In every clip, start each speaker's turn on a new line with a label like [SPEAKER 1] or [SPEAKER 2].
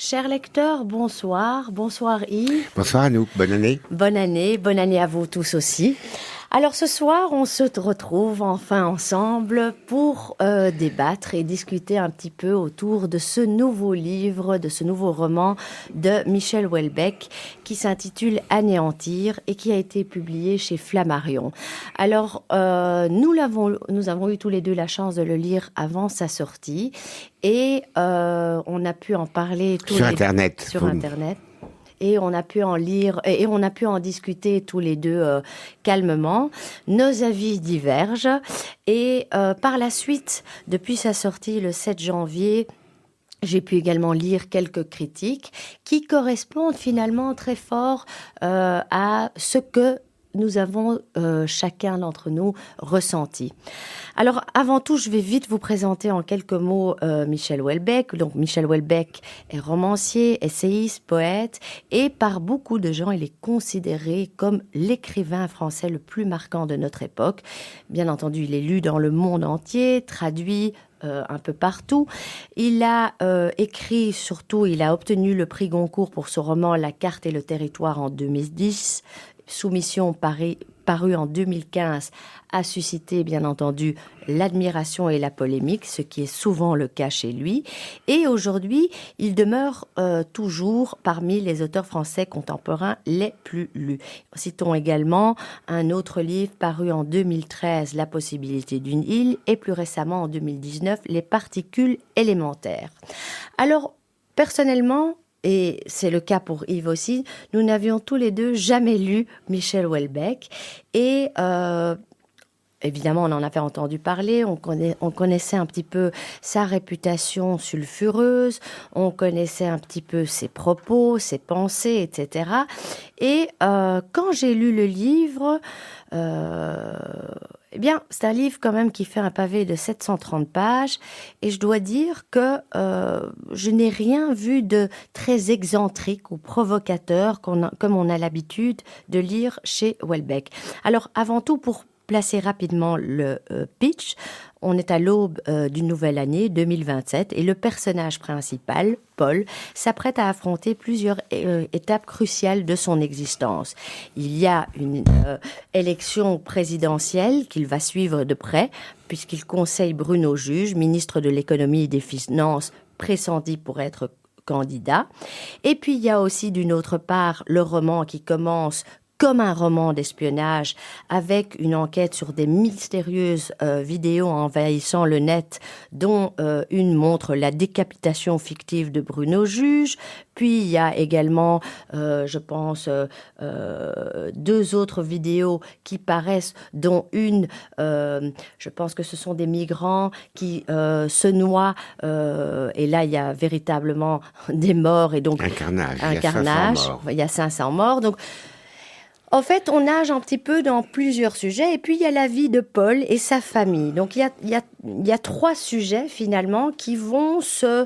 [SPEAKER 1] Chers lecteurs, bonsoir. Bonsoir Yves.
[SPEAKER 2] Bonsoir Anouk, bonne année.
[SPEAKER 1] Bonne année à vous tous aussi. Alors ce soir, on se retrouve enfin ensemble pour débattre et discuter un petit peu autour de ce nouveau livre, de ce nouveau roman de Michel Houellebecq qui s'intitule Anéantir et qui a été publié chez Flammarion. Alors nous avons eu tous les deux la chance de le lire avant sa sortie et on a pu en parler
[SPEAKER 2] sur Internet.
[SPEAKER 1] Sur Internet. Et on a pu en lire et on a pu en discuter tous les deux calmement. Nos avis divergent et par la suite, depuis sa sortie le 7 janvier, j'ai pu également lire quelques critiques qui correspondent finalement très fort à ce que nous avons chacun d'entre nous ressenti. Alors, avant tout, je vais vite vous présenter en quelques mots Michel Houellebecq. Donc, Michel Houellebecq est romancier, essayiste, poète, et par beaucoup de gens, il est considéré comme l'écrivain français le plus marquant de notre époque. Bien entendu, il est lu dans le monde entier, traduit un peu partout. Il a écrit, surtout, il a obtenu le prix Goncourt pour ce roman La carte et le territoire en 2010. Soumission paru en 2015 a suscité bien entendu l'admiration et la polémique, ce qui est souvent le cas chez lui. Et aujourd'hui, il demeure toujours parmi les auteurs français contemporains les plus lus. Citons également un autre livre paru en 2013, La possibilité d'une île, et plus récemment en 2019, Les particules élémentaires. Alors, personnellement, et c'est le cas pour Yves aussi, nous n'avions tous les deux jamais lu Michel Houellebecq. Et évidemment, on en avait entendu parler, on connaissait un petit peu sa réputation sulfureuse, on connaissait un petit peu ses propos, ses pensées, etc. Et quand j'ai lu le livre... Eh bien, c'est un livre quand même qui fait un pavé de 730 pages et je dois dire que je n'ai rien vu de très excentrique ou provocateur comme on a l'habitude de lire chez Houellebecq. Alors, avant tout, pour placer rapidement le pitch, on est à l'aube d'une nouvelle année, 2027, et le personnage principal, Paul, s'apprête à affronter plusieurs étapes cruciales de son existence. Il y a une élection présidentielle qu'il va suivre de près, puisqu'il conseille Bruno Juge, ministre de l'économie et des finances, pressenti pour être candidat. Et puis il y a aussi d'une autre part le roman qui commence comme un roman d'espionnage, avec une enquête sur des mystérieuses vidéos envahissant le net, dont une montre la décapitation fictive de Bruno Juge. Puis il y a également, je pense, deux autres vidéos qui paraissent, dont une, je pense que ce sont des migrants qui se noient, et là il y a véritablement des morts, et donc
[SPEAKER 2] un carnage.
[SPEAKER 1] Il y a 500 morts. Donc, en fait, on nage un petit peu dans plusieurs sujets, et puis il y a la vie de Paul et sa famille. Donc il y a trois sujets finalement qui vont je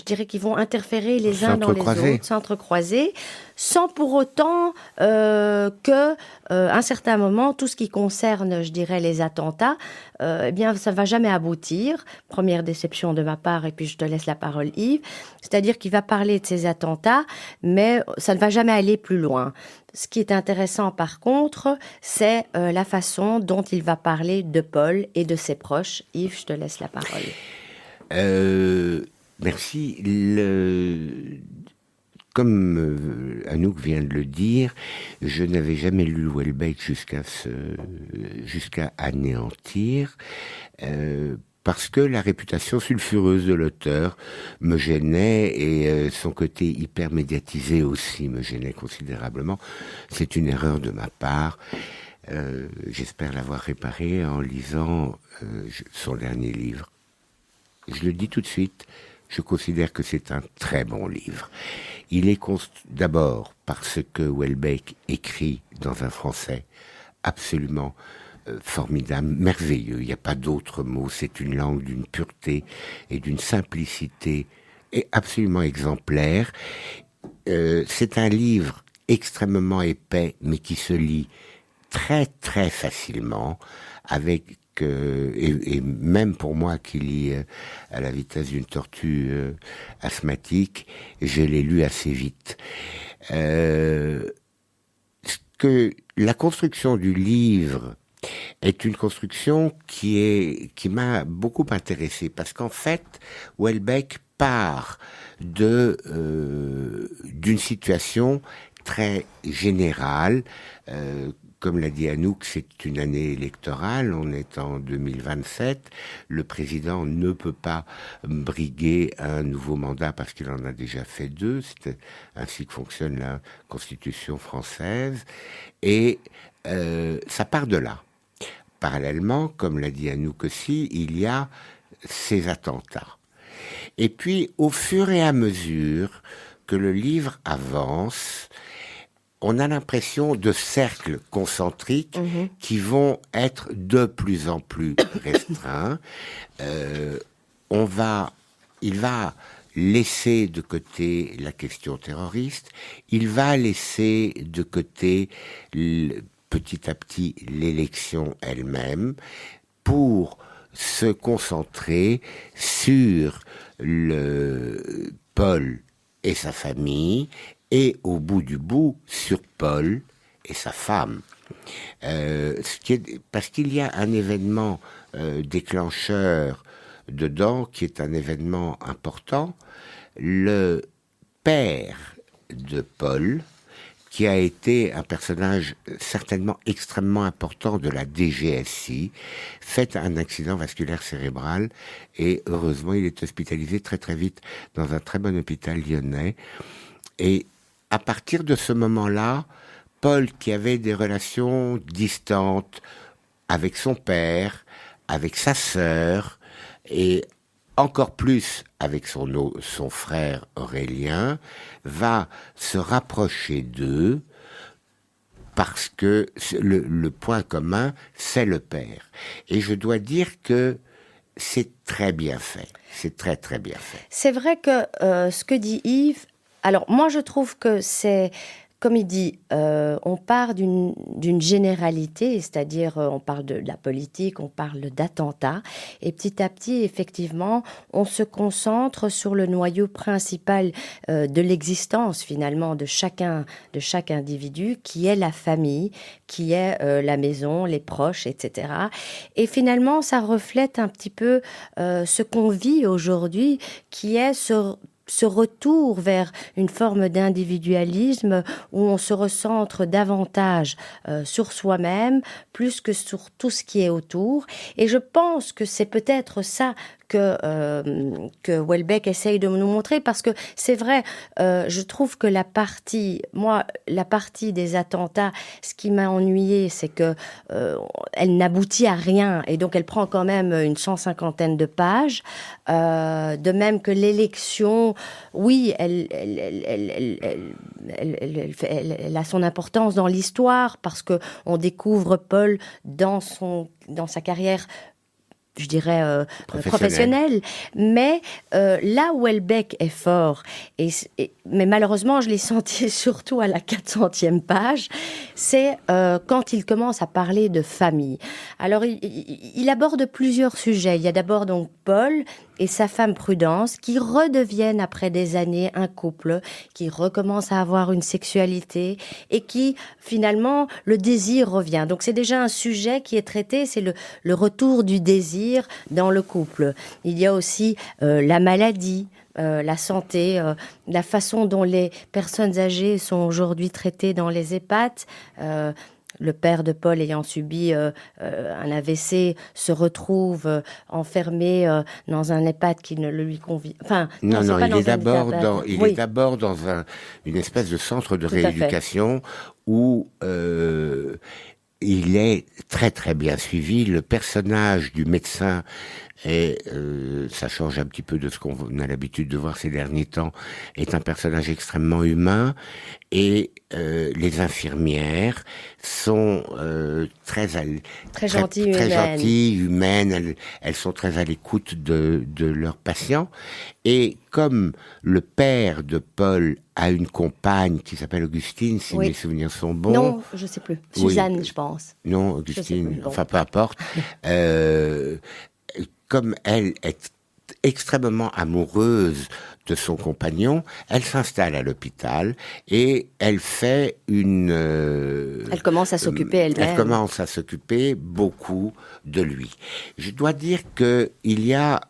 [SPEAKER 1] dirais qu'ils vont interférer les uns dans les autres, s'entrecroiser, sans pour autant que, un certain moment, tout ce qui concerne, je dirais, les attentats, eh bien, ça va jamais aboutir. Première déception de ma part, et puis je te laisse la parole, Yves. C'est-à-dire qu'il va parler de ces attentats, mais ça ne va jamais aller plus loin. Ce qui est intéressant, par contre, c'est la façon dont il va parler de Paul et de ses proches. Yves, je te laisse la parole.
[SPEAKER 2] Merci. Comme Anouk vient de le dire, je n'avais jamais lu Houellebecq jusqu'à Anéantir, parce que la réputation sulfureuse de l'auteur me gênait et son côté hyper médiatisé aussi me gênait considérablement. C'est une erreur de ma part. J'espère l'avoir réparée en lisant son dernier livre. Je le dis tout de suite, je considère que c'est un très bon livre. Il est d'abord parce que Houellebecq écrit dans un français absolument formidable, merveilleux. Il n'y a pas d'autre mot. C'est une langue d'une pureté et d'une simplicité et absolument exemplaire. C'est un livre extrêmement épais, mais qui se lit très très facilement, avec et même pour moi qui lis à la vitesse d'une tortue asthmatique, je l'ai lu assez vite. Que la construction du livre est une construction qui m'a beaucoup intéressé, parce qu'en fait, Houellebecq part d'une situation très générale. Comme l'a dit Anouk, c'est une année électorale, on est en 2027, le président ne peut pas briguer un nouveau mandat parce qu'il en a déjà fait 2, c'est ainsi que fonctionne la Constitution française, et ça part de là. Parallèlement, comme l'a dit Anouk aussi, il y a ces attentats. Et puis, au fur et à mesure que le livre avance, on a l'impression de cercles concentriques qui vont être de plus en plus restreints. Il va laisser de côté la question terroriste, il va laisser de côté petit à petit l'élection elle-même pour se concentrer sur Paul et sa famille, et au bout du bout, sur Paul et sa femme. Parce qu'il y a un événement déclencheur dedans, qui est un événement important. Le père de Paul, qui a été un personnage certainement extrêmement important de la DGSI, fait un accident vasculaire cérébral, et heureusement, il est hospitalisé très très vite dans un très bon hôpital lyonnais. Et à partir de ce moment-là, Paul, qui avait des relations distantes avec son père, avec sa sœur, et encore plus avec son frère Aurélien, va se rapprocher d'eux parce que le point commun, c'est le père. Et je dois dire que c'est très bien fait. C'est très très bien fait.
[SPEAKER 1] C'est vrai que ce que dit Yves, alors moi je trouve que c'est, comme il dit, on part d'une généralité, c'est-à-dire on parle de la politique, on parle d'attentats, et petit à petit, effectivement, on se concentre sur le noyau principal de l'existence, finalement, de chaque individu, qui est la famille, qui est la maison, les proches, etc. Et finalement, ça reflète un petit peu ce qu'on vit aujourd'hui, qui est ce retour vers une forme d'individualisme où on se recentre davantage sur soi-même plus que sur tout ce qui est autour. Et je pense que c'est peut-être ça que Houellebecq essaye de nous montrer, parce que c'est vrai, je trouve que la partie des attentats, ce qui m'a ennuyée, c'est que elle n'aboutit à rien, et donc elle prend quand même une 150aine de pages. De même que l'élection, oui, elle a son importance dans l'histoire, parce que on découvre Paul dans sa carrière, je dirais, professionnelle. Mais là où Houellebecq est fort, mais malheureusement, je l'ai senti surtout à la 400e page, c'est quand il commence à parler de famille. Alors, il aborde plusieurs sujets. Il y a d'abord donc Paul et sa femme Prudence, qui redeviennent après des années un couple, qui recommence à avoir une sexualité, et qui, finalement, le désir revient. Donc c'est déjà un sujet qui est traité, c'est le retour du désir dans le couple. Il y a aussi la maladie, la santé, la façon dont les personnes âgées sont aujourd'hui traitées dans les EHPAD. Le père de Paul, ayant subi un AVC, se retrouve enfermé dans un EHPAD qui ne lui convient. Enfin,
[SPEAKER 2] non, il est d'abord dans une espèce de centre de rééducation où il est très très bien suivi. Le personnage du médecin et ça change un petit peu de ce qu'on a l'habitude de voir ces derniers temps, est un personnage extrêmement humain, et les infirmières sont
[SPEAKER 1] Très gentilles,
[SPEAKER 2] très
[SPEAKER 1] humaines.
[SPEAKER 2] gentilles, humaines, elles sont très à l'écoute de leurs patients, et comme le père de Paul a une compagne qui s'appelle Augustine, si
[SPEAKER 1] Oui.
[SPEAKER 2] mes souvenirs sont bons.
[SPEAKER 1] Non, je sais plus.
[SPEAKER 2] Oui.
[SPEAKER 1] Suzanne, je pense.
[SPEAKER 2] Non,
[SPEAKER 1] Je sais
[SPEAKER 2] Augustine,
[SPEAKER 1] plus, bon.
[SPEAKER 2] enfin peu importe. Comme elle est extrêmement amoureuse de son compagnon, elle s'installe à l'hôpital et elle fait
[SPEAKER 1] Elle commence à s'occuper elle-même.
[SPEAKER 2] Elle commence à s'occuper beaucoup de lui. Je dois dire que il y a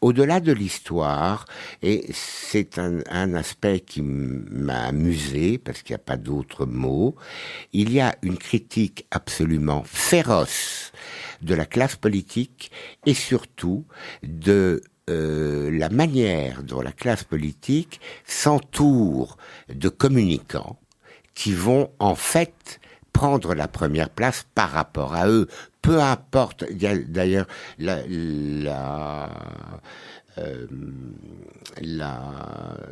[SPEAKER 2] au-delà de l'histoire, et c'est un aspect qui m'a amusé, parce qu'il n'y a pas d'autre mot, il y a une critique absolument féroce de la classe politique et surtout de la manière dont la classe politique s'entoure de communicants qui vont en fait prendre la première place par rapport à eux. Peu importe, il y a d'ailleurs la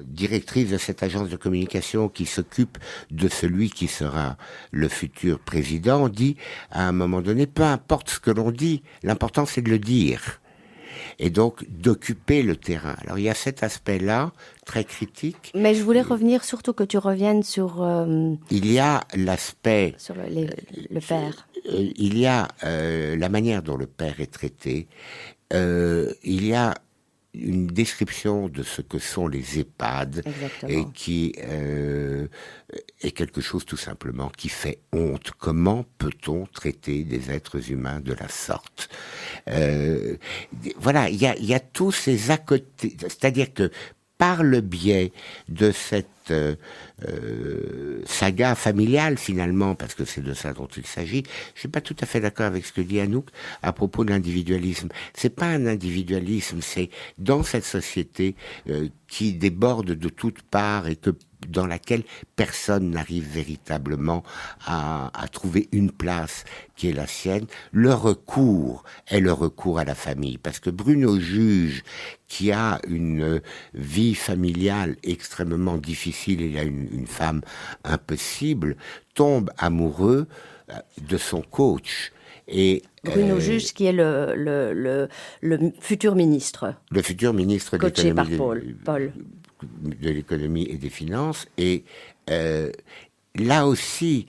[SPEAKER 2] directrice de cette agence de communication qui s'occupe de celui qui sera le futur président dit à un moment donné, peu importe ce que l'on dit, l'important c'est de le dire. Et donc d'occuper le terrain. Alors il y a cet aspect-là, très critique.
[SPEAKER 1] Mais je voulais revenir, surtout que tu reviennes sur...
[SPEAKER 2] Il y a l'aspect...
[SPEAKER 1] Sur le père.
[SPEAKER 2] Il y a la manière dont le père est traité. Il y a une description de ce que sont les EHPAD.
[SPEAKER 1] Exactement.
[SPEAKER 2] Et qui est quelque chose tout simplement qui fait honte. Comment peut-on traiter des êtres humains de la sorte? Voilà, il y a tous ces à côté, c'est-à-dire que par le biais de cette saga familiale finalement, parce que c'est de ça dont il s'agit, je suis pas tout à fait d'accord avec ce que dit Anouk à propos de l'individualisme. C'est pas un individualisme, c'est dans cette société qui déborde de toutes parts et que dans laquelle personne n'arrive véritablement à trouver une place qui est la sienne, le recours est le recours à la famille. Parce que Bruno juge qui a une vie familiale extrêmement difficile, il a une femme impossible, tombe amoureux de son coach. Et
[SPEAKER 1] Bruno Juge, qui est le futur ministre.
[SPEAKER 2] Le futur ministre de
[SPEAKER 1] coaché par
[SPEAKER 2] l'économie.
[SPEAKER 1] Paul.
[SPEAKER 2] De l'économie et des finances. Et là aussi,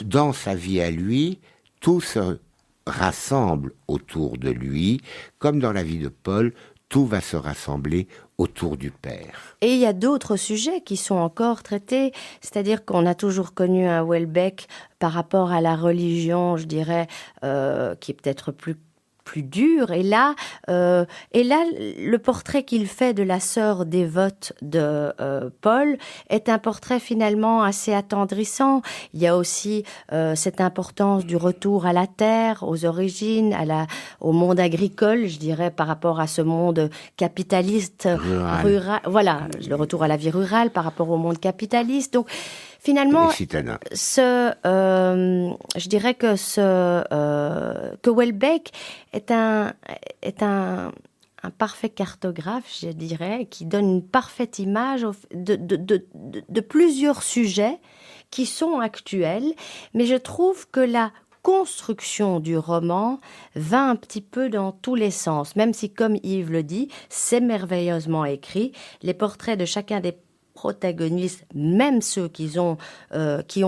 [SPEAKER 2] dans sa vie à lui, tout se rassemble autour de lui, comme dans la vie de Paul, tout va se rassembler autour du père.
[SPEAKER 1] Et il y a d'autres sujets qui sont encore traités, c'est-à-dire qu'on a toujours connu un Houellebecq par rapport à la religion, je dirais, qui est peut-être plus dur. Et là, le portrait qu'il fait de la sœur dévote de Paul est un portrait finalement assez attendrissant. Il y a aussi cette importance du retour à la terre, aux origines, au monde agricole, je dirais, par rapport à ce monde capitaliste rural. Voilà, le retour à la vie rurale par rapport au monde capitaliste. Donc, finalement, je dirais que Houellebecq est un parfait cartographe, je dirais, qui donne une parfaite image de plusieurs sujets qui sont actuels, mais je trouve que la construction du roman va un petit peu dans tous les sens, même si, comme Yves le dit, c'est merveilleusement écrit. Les portraits de chacun des protagonistes, même ceux qui ont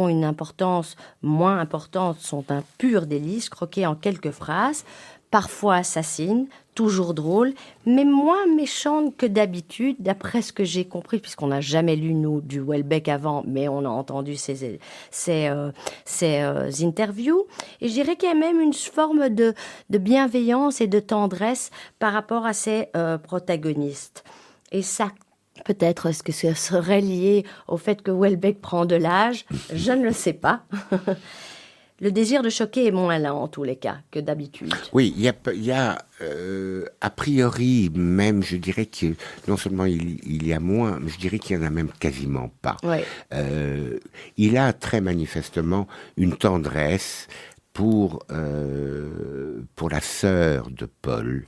[SPEAKER 1] une importance moins importante, sont un pur délice, croqués en quelques phrases, parfois assassines, toujours drôles, mais moins méchantes que d'habitude, d'après ce que j'ai compris, puisqu'on n'a jamais lu, nous, du Houellebecq avant, mais on a entendu ces interviews. Et je dirais qu'il y a même une forme de bienveillance et de tendresse par rapport à ces protagonistes. Et ça, peut-être, est-ce que ça serait lié au fait que Houellebecq prend de l'âge? Je ne le sais pas. Le désir de choquer est moins là, en tous les cas, que d'habitude.
[SPEAKER 2] Oui, il y a a priori, même, je dirais que non seulement il y a moins, mais je dirais qu'il y en a même quasiment pas.
[SPEAKER 1] Ouais.
[SPEAKER 2] Il a très manifestement une tendresse pour la sœur de Paul.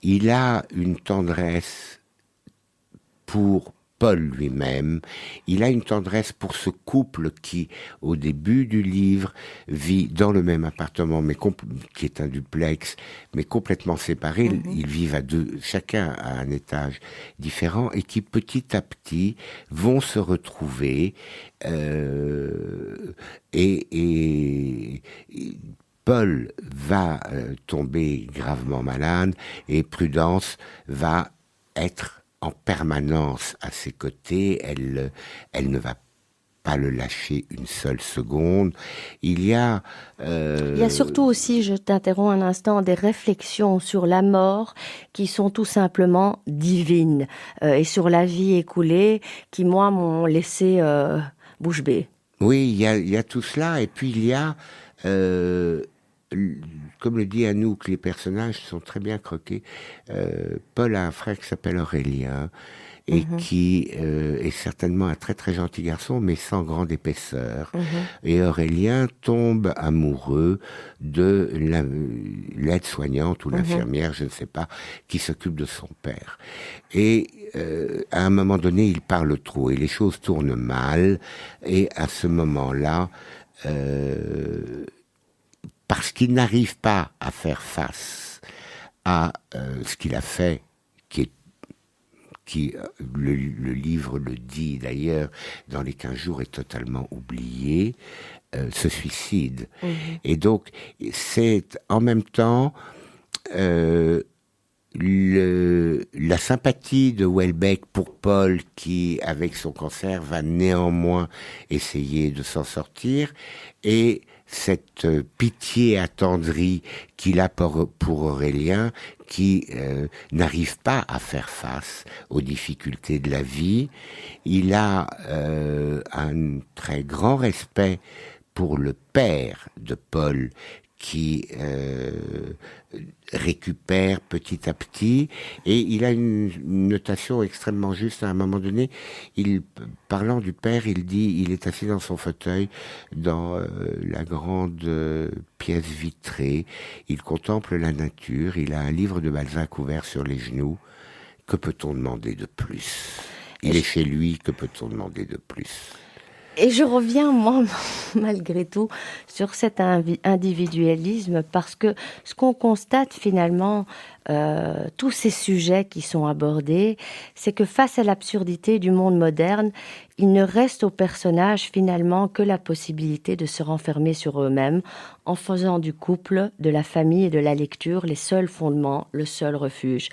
[SPEAKER 2] Il a une tendresse pour Paul lui-même. Il a une tendresse pour ce couple qui, au début du livre, vit dans le même appartement, mais qui est un duplex, mais complètement séparés. Ils vivent à deux, chacun à un étage différent, et qui petit à petit vont se retrouver. Et Paul va tomber gravement malade, et Prudence va être en permanence à ses côtés. Elle ne va pas le lâcher une seule seconde. Il y a
[SPEAKER 1] surtout aussi, je t'interromps un instant, des réflexions sur la mort qui sont tout simplement divines, et sur la vie écoulée qui, moi, m'ont laissé bouche bée.
[SPEAKER 2] Oui, il y a tout cela, et puis il y a comme le dit Anouk, les personnages sont très bien croqués. Paul a un frère qui s'appelle Aurélien, et qui est certainement un très très gentil garçon, mais sans grande épaisseur. Et Aurélien tombe amoureux de l'aide-soignante ou l'infirmière, je ne sais pas, qui s'occupe de son père. Et à un moment donné, il parle trop, et les choses tournent mal. Et à ce moment-là, parce qu'il n'arrive pas à faire face à ce qu'il a fait, le livre le dit d'ailleurs, dans les 15 jours est totalement oublié, se suicide. Et donc, c'est en même temps la sympathie de Houellebecq pour Paul, qui, avec son cancer, va néanmoins essayer de s'en sortir, et cette pitié attendrie qu'il a pour Aurélien, qui n'arrive pas à faire face aux difficultés de la vie. Il a un très grand respect pour le père de Paul, qui récupère petit à petit, et il a une notation extrêmement juste. À un moment donné, parlant du père, il dit, il est assis dans son fauteuil dans la grande pièce vitrée, il contemple la nature, il a un livre de Balzac ouvert sur les genoux. Que peut-on demander de plus? Il est chez lui, que peut-on demander de plus?
[SPEAKER 1] Et je reviens, moi, malgré tout, sur cet individualisme, parce que ce qu'on constate finalement, tous ces sujets qui sont abordés, c'est que face à l'absurdité du monde moderne, il ne reste aux personnages finalement que la possibilité de se renfermer sur eux-mêmes, en faisant du couple, de la famille et de la lecture les seuls fondements, le seul refuge.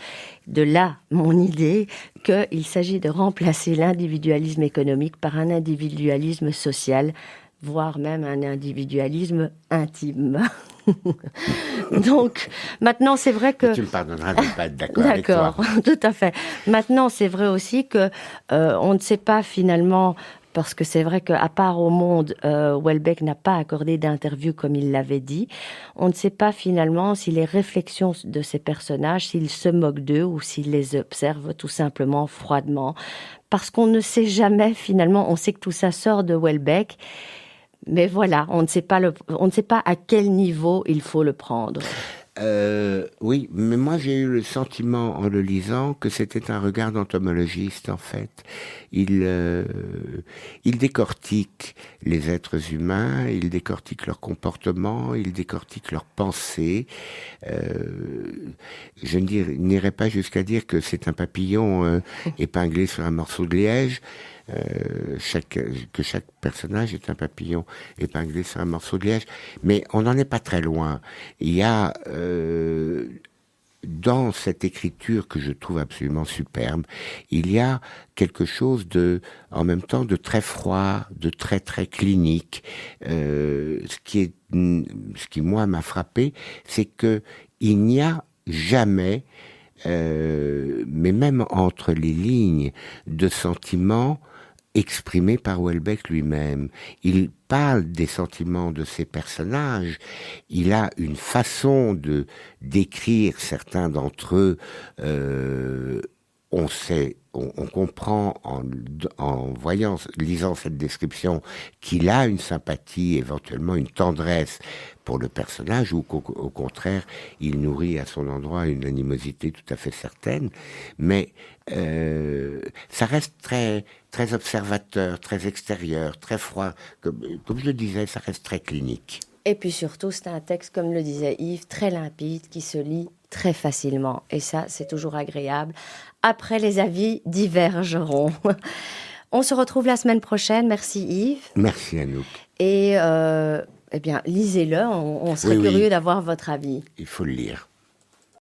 [SPEAKER 1] De là, mon idée qu'il s'agit de remplacer l'individualisme économique par un individualisme social, voire même un individualisme intime. Donc, maintenant, c'est vrai que...
[SPEAKER 2] Tu me pardonneras de ne pas être d'accord avec toi.
[SPEAKER 1] D'accord, tout à fait. Maintenant, c'est vrai aussi que on ne sait pas finalement... Parce que c'est vrai qu'à part au Monde, Houellebecq n'a pas accordé d'interview comme il l'avait dit. On ne sait pas finalement si les réflexions de ces personnages, s'il se moque d'eux ou s'il les observe tout simplement froidement. Parce qu'on ne sait jamais finalement, on sait que tout ça sort de Houellebecq, mais voilà, on ne sait pas à quel niveau il faut le prendre.
[SPEAKER 2] Oui, mais moi j'ai eu le sentiment en le lisant que c'était un regard d'entomologiste en fait. Il décortique les êtres humains, il décortique leur comportement, il décortique leurs pensées. Je n'irai pas jusqu'à dire que c'est un papillon épinglé sur un morceau de liège. Que chaque personnage est un papillon épinglé sur un morceau de liège, mais on n'en est pas très loin. Il y a dans cette écriture que je trouve absolument superbe, il y a quelque chose en même temps de très froid, de très très clinique. Ce qui moi m'a frappé, c'est que il n'y a jamais, mais même entre les lignes, de sentiments exprimé par Houellebecq lui-même. Il parle des sentiments de ses personnages. Il a une façon de décrire certains d'entre eux. On sait on comprend lisant cette description, qu'il a une sympathie, éventuellement une tendresse pour le personnage, ou qu'au contraire, il nourrit à son endroit une animosité tout à fait certaine. Mais ça reste très, très observateur, très extérieur, très froid. Comme je le disais, ça reste très clinique.
[SPEAKER 1] Et puis surtout, c'est un texte, comme le disait Yves, très limpide, qui se lit très facilement. Et ça, c'est toujours agréable. Après, les avis divergeront. On se retrouve la semaine prochaine. Merci Yves.
[SPEAKER 2] Merci Anouk.
[SPEAKER 1] Et eh bien, lisez-le. On serait curieux d'avoir votre avis.
[SPEAKER 2] Il faut le lire.